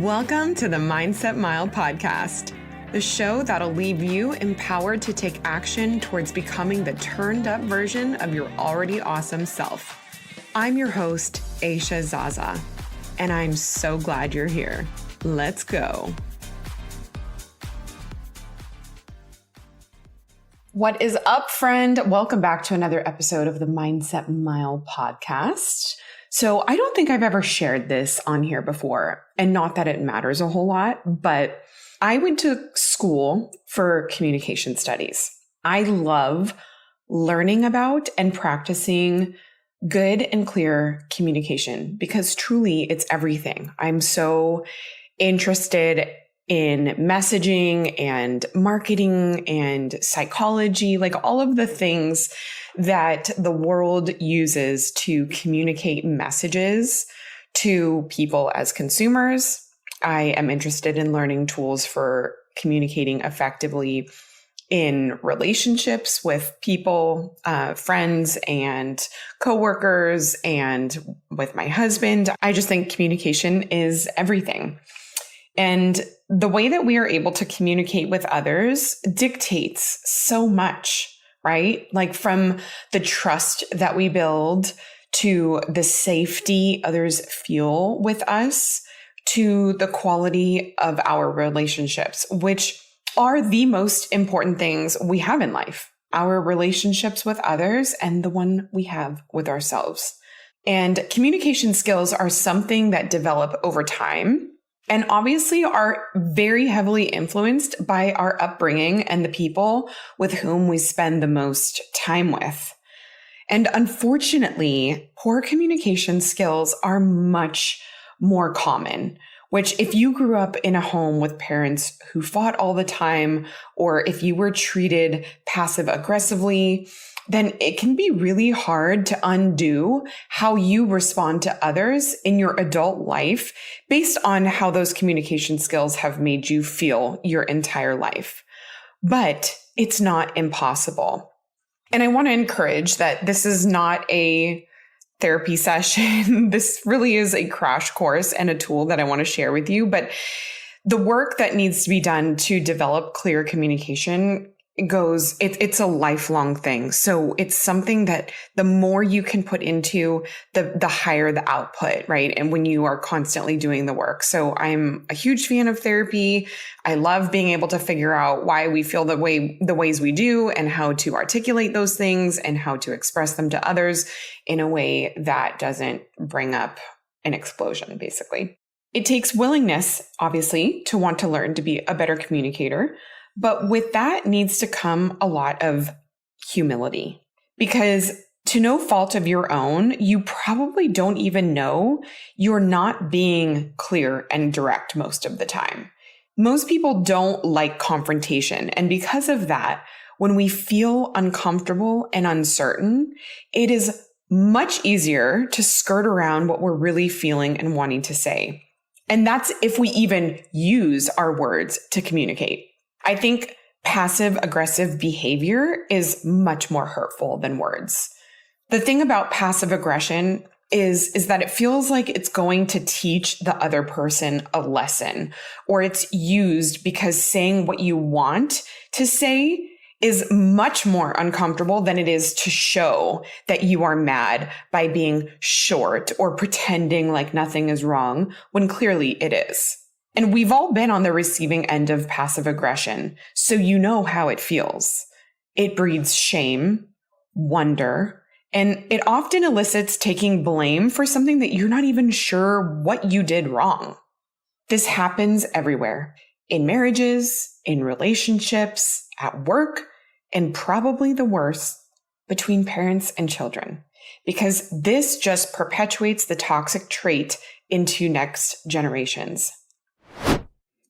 Welcome to the Mindset Mile podcast, the show that'll leave you empowered to take action towards becoming the turned up version of your already awesome self. I'm your host, Aisha Zaza, and I'm so glad you're here. Let's go. What is up, friend? Welcome back to another episode of the Mindset Mile podcast. So I don't think I've ever shared this on here before, and not that it matters a whole lot, but I went to school for communication studies. I love learning about and practicing good and clear communication because truly it's everything. I'm so interested in messaging and marketing and psychology, like all of the things that the world uses to communicate messages to people as consumers. I am interested in learning tools for communicating effectively in relationships with people, friends and coworkers, and with my husband. I just think communication is everything. And the way that we are able to communicate with others dictates so much, right? Like from the trust that we build to the safety others feel with us to the quality of our relationships, which are the most important things we have in life, our relationships with others and the one we have with ourselves. And communication skills are something that develop over time and obviously are very heavily influenced by our upbringing and the people with whom we spend the most time with. And unfortunately, poor communication skills are much more common, which if you grew up in a home with parents who fought all the time, or if you were treated passive aggressively, then it can be really hard to undo how you respond to others in your adult life based on how those communication skills have made you feel your entire life. But it's not impossible. And I want to encourage that this is not a therapy session. This really is a crash course and a tool that I want to share with you. But the work that needs to be done to develop clear communication it's a lifelong thing. So it's something that the more you can put into, the higher the output, right? And when you are constantly doing the work. So I'm a huge fan of therapy. I love being able to figure out why we feel the ways we do and how to articulate those things and how to express them to others in a way that doesn't bring up an explosion, basically. It takes willingness, obviously, to want to learn to be a better communicator. But with that needs to come a lot of humility, because to no fault of your own, you probably don't even know you're not being clear and direct most of the time. Most people don't like confrontation. And because of that, when we feel uncomfortable and uncertain, it is much easier to skirt around what we're really feeling and wanting to say. And that's if we even use our words to communicate. I think passive aggressive behavior is much more hurtful than words. The thing about passive aggression is that it feels like it's going to teach the other person a lesson, or it's used because saying what you want to say is much more uncomfortable than it is to show that you are mad by being short or pretending like nothing is wrong when clearly it is. And we've all been on the receiving end of passive aggression, so you know how it feels. It breeds shame, wonder, and it often elicits taking blame for something that you're not even sure what you did wrong. This happens everywhere, in marriages, in relationships, at work, and probably the worst, between parents and children, because this just perpetuates the toxic trait into next generations.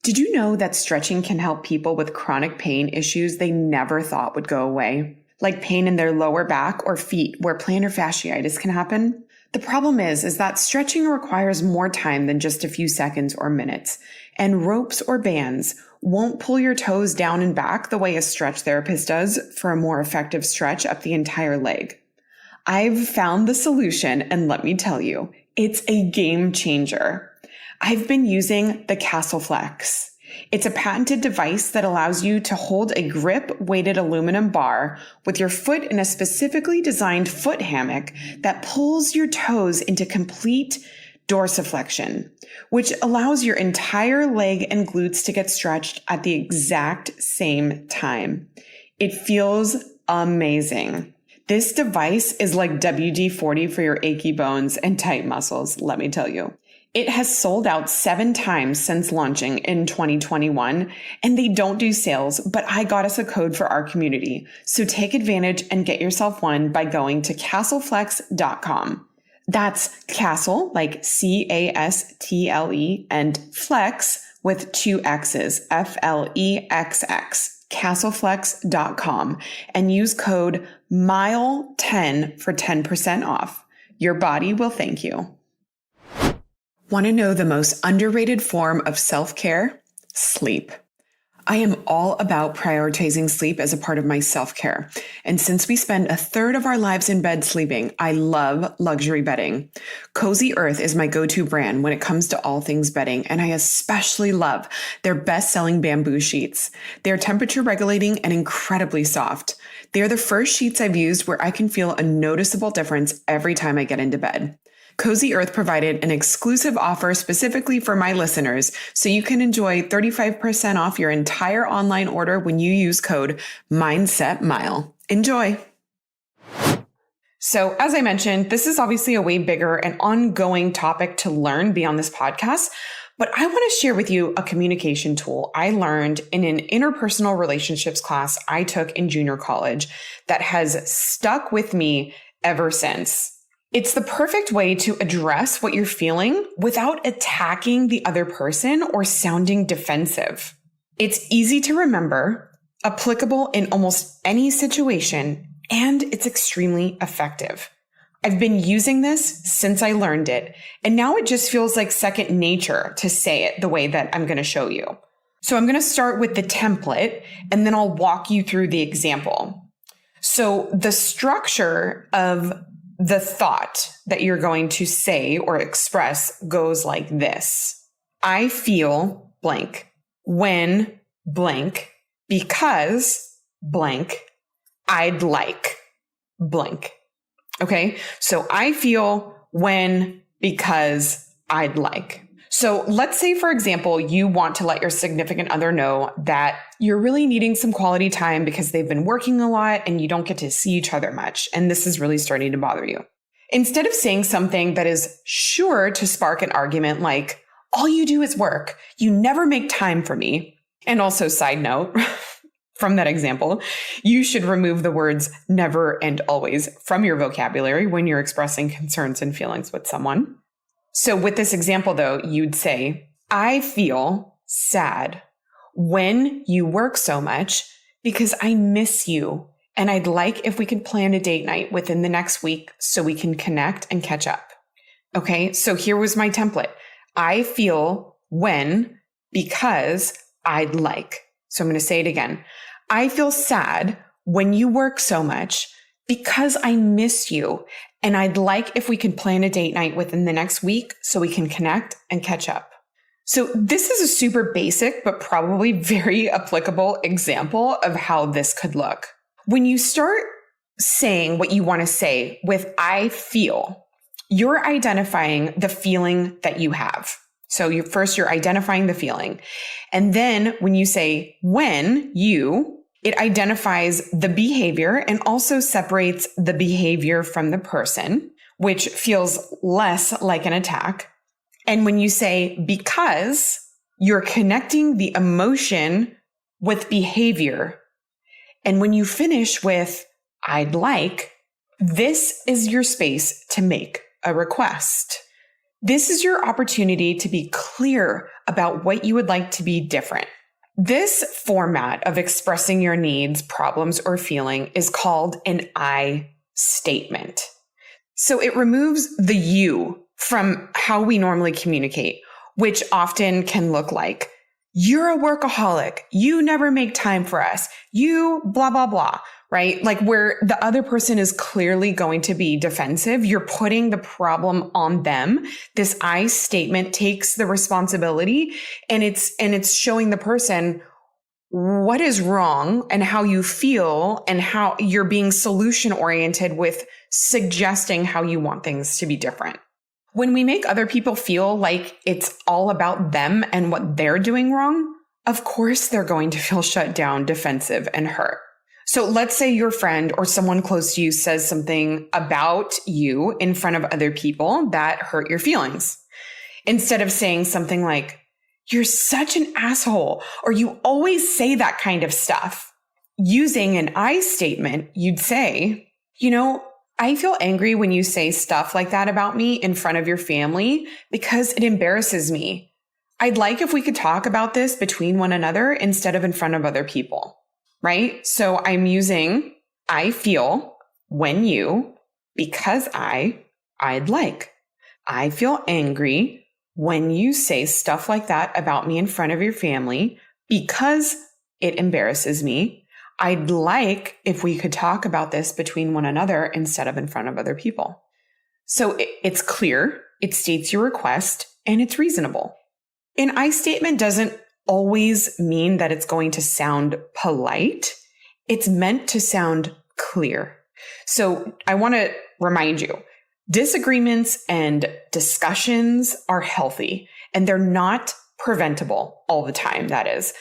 Did you know that stretching can help people with chronic pain issues they never thought would go away? Like pain in their lower back or feet where plantar fasciitis can happen? The problem is that stretching requires more time than just a few seconds or minutes, and ropes or bands won't pull your toes down and back the way a stretch therapist does for a more effective stretch up the entire leg. I've found the solution, and let me tell you, it's a game changer. I've been using the Flexx. It's a patented device that allows you to hold a grip-weighted aluminum bar with your foot in a specifically designed foot hammock that pulls your toes into complete dorsiflexion, which allows your entire leg and glutes to get stretched at the exact same time. It feels amazing. This device is like WD-40 for your achy bones and tight muscles, let me tell you. It has sold out 7 times since launching in 2021, and they don't do sales, but I got us a code for our community. So take advantage and get yourself one by going to castleflexx.com. That's Castle, like C-A-S-T-L-E, and Flex with 2 X's, F-L-E-X-X, castleflexx.com, and use code MILE10 for 10% off. Your body will thank you. Want to know the most underrated form of self-care? Sleep. I am all about prioritizing sleep as a part of my self-care. And since we spend a third of our lives in bed sleeping, I love luxury bedding. Cozy Earth is my go-to brand when it comes to all things bedding, and I especially love their best-selling bamboo sheets. They're temperature regulating and incredibly soft. They're the first sheets I've used where I can feel a noticeable difference every time I get into bed. Cozy Earth provided an exclusive offer specifically for my listeners, so you can enjoy 35% off your entire online order when you use code MindsetMile. Enjoy. So as I mentioned, this is obviously a way bigger and ongoing topic to learn beyond this podcast, but I want to share with you a communication tool I learned in an interpersonal relationships class I took in junior college that has stuck with me ever since. It's the perfect way to address what you're feeling without attacking the other person or sounding defensive. It's easy to remember, applicable in almost any situation, and it's extremely effective. I've been using this since I learned it, and now it just feels like second nature to say it the way that I'm going to show you. So I'm going to start with the template, and then I'll walk you through the example. So the structure of the thought that you're going to say or express goes like this. I feel blank when blank because blank I'd like blank. Okay. So I feel when because I'd like. So let's say, for example, you want to let your significant other know that you're really needing some quality time because they've been working a lot and you don't get to see each other much. And this is really starting to bother you. Instead of saying something that is sure to spark an argument like, all you do is work, you never make time for me. And also, side note, from that example, you should remove the words never and always from your vocabulary when you're expressing concerns and feelings with someone. So with this example, though, you'd say, I feel sad when you work so much because I miss you. And I'd like if we could plan a date night within the next week so we can connect and catch up. Okay, so here was my template. I feel when because I'd like. So I'm going to say it again. I feel sad when you work so much because I miss you. And I'd like if we could plan a date night within the next week so we can connect and catch up. So this is a super basic, but probably very applicable example of how this could look. When you start saying what you want to say with I feel, you're identifying the feeling that you have. So you're identifying the feeling. And then when you say when you, it identifies the behavior and also separates the behavior from the person, which feels less like an attack. And when you say because, you're connecting the emotion with behavior. And when you finish with I'd like, this is your space to make a request. This is your opportunity to be clear about what you would like to be different. This format of expressing your needs, problems, or feeling is called an I statement. So it removes the you from how we normally communicate, which often can look like, you're a workaholic, you never make time for us, you blah, blah, blah, right? Like where the other person is clearly going to be defensive, you're putting the problem on them. This I statement takes the responsibility and it's showing the person what is wrong and how you feel and how you're being solution oriented with suggesting how you want things to be different. When we make other people feel like it's all about them and what they're doing wrong, of course they're going to feel shut down, defensive, and hurt. So let's say your friend or someone close to you says something about you in front of other people that hurt your feelings. Instead of saying something like, "You're such an asshole," or "You always say that kind of stuff." Using an I statement, you'd say, "I feel angry when you say stuff like that about me in front of your family because it embarrasses me. I'd like if we could talk about this between one another instead of in front of other people." Right? So I'm using I feel when you, because I'd like. I feel angry when you say stuff like that about me in front of your family because it embarrasses me. I'd like if we could talk about this between one another instead of in front of other people. So it's clear, it states your request, and it's reasonable. An I statement doesn't always mean that it's going to sound polite. It's meant to sound clear. So I want to remind you, disagreements and discussions are healthy and they're not preventable all the time, that is.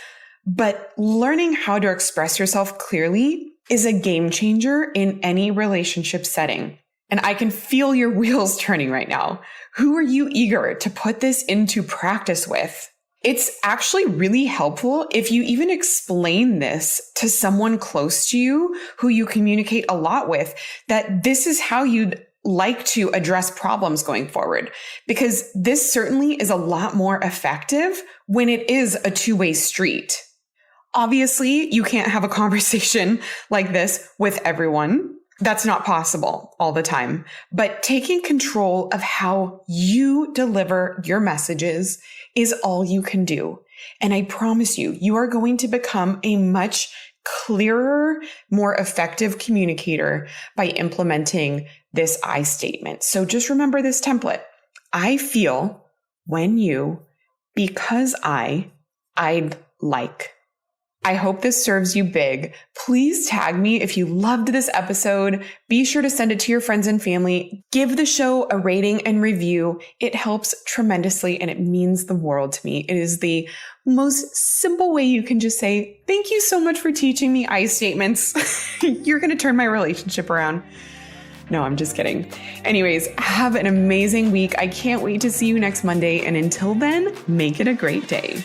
But learning how to express yourself clearly is a game changer in any relationship setting. And I can feel your wheels turning right now. Who are you eager to put this into practice with? It's actually really helpful if you even explain this to someone close to you who you communicate a lot with, that this is how you'd like to address problems going forward, because this certainly is a lot more effective when it is a two-way street. Obviously, you can't have a conversation like this with everyone. That's not possible all the time. But taking control of how you deliver your messages is all you can do. And I promise you, you are going to become a much clearer, more effective communicator by implementing this I statement. So just remember this template. I feel when you, because I'd like. I hope this serves you big. Please tag me if you loved this episode. Be sure to send it to your friends and family. Give the show a rating and review. It helps tremendously and it means the world to me. It is the most simple way you can just say, "Thank you so much for teaching me I statements." You're going to turn my relationship around. No, I'm just kidding. Anyways, have an amazing week. I can't wait to see you next Monday. And until then, make it a great day.